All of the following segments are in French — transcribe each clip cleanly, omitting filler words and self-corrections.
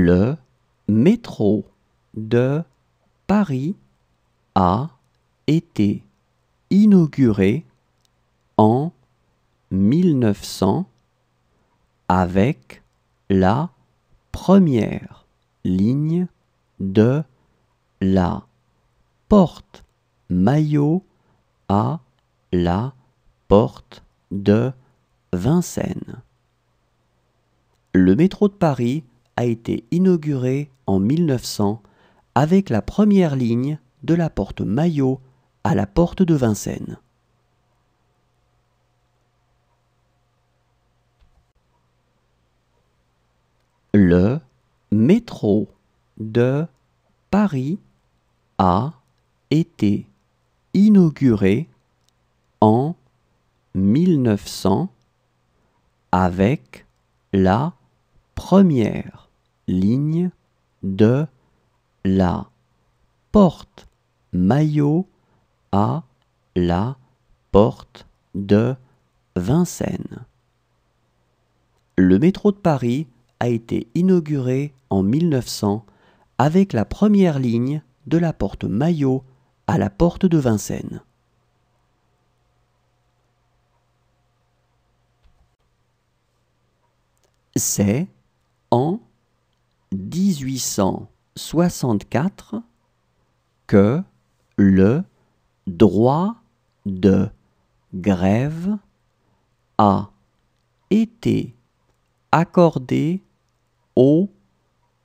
Le métro de Paris a été inauguré en 1900 avec la première ligne de la porte Maillot à la porte de Vincennes. Le métro de Paris a été inauguré en 1900 avec la première ligne de la porte Maillot à la porte de Vincennes. Le métro de Paris a été inauguré en 1900 avec la première ligne de la porte Maillot à la porte de Vincennes. Le métro de Paris a été inauguré en 1900 avec la première ligne de la porte Maillot à la porte de Vincennes. C'est en 1864 que le droit de grève a été accordé aux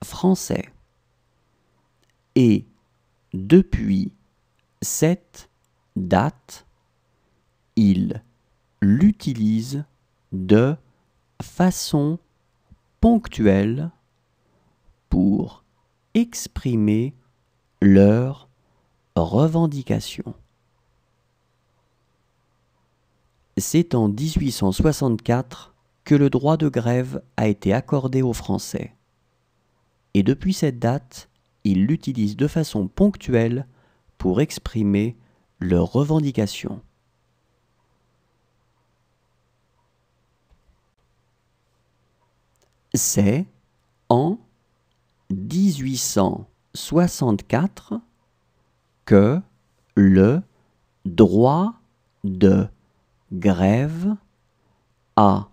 Français. Et depuis cette date, ils l'utilisent de façon ponctuelle pour exprimer leurs revendications. C'est en 1864 que le droit de grève a été accordé aux Français. Et depuis cette date, ils l'utilisent de façon ponctuelle pour exprimer leurs revendications. C'est en 1864 que le droit de grève a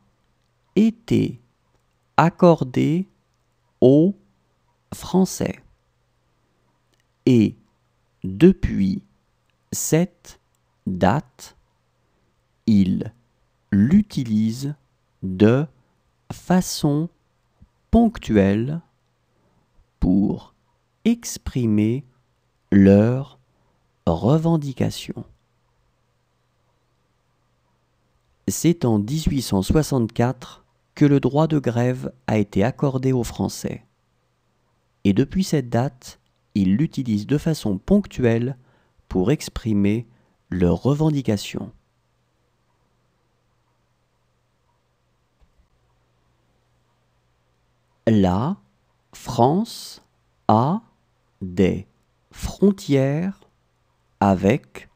été accordé aux Français. Et depuis cette date, ils l'utilisent de façon ponctuelle pour exprimer leurs revendications. C'est en 1864 que le droit de grève a été accordé aux Français. Et depuis cette date, ils l'utilisent de façon ponctuelle pour exprimer leurs revendications. La France a des frontières avec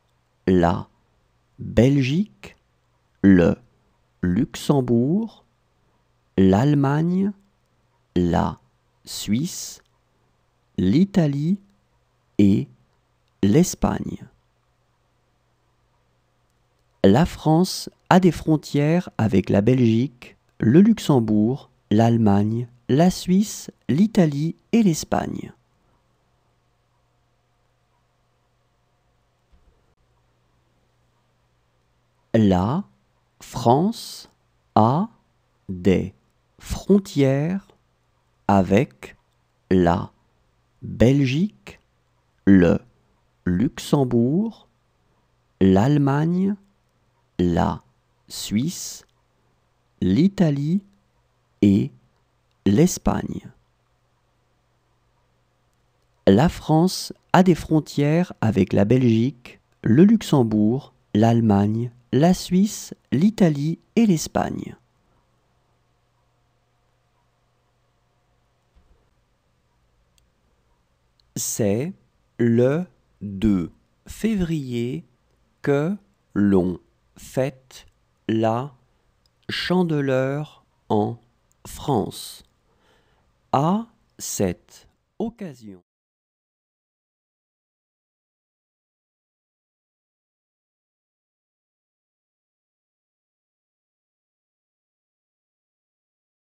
la Belgique, le Luxembourg, l'Allemagne, la Suisse, l'Italie et l'Espagne. La France a des frontières avec la Belgique, le Luxembourg, l'Allemagne, la Suisse, l'Italie et l'Espagne. La France a des frontières avec la Belgique, le Luxembourg, l'Allemagne, la Suisse, l'Italie et l'Espagne. La France a des frontières avec la Belgique, le Luxembourg, l'Allemagne, la Suisse, l'Italie et l'Espagne. C'est le 2 février que l'on fête la Chandeleur en France. À Cette occasion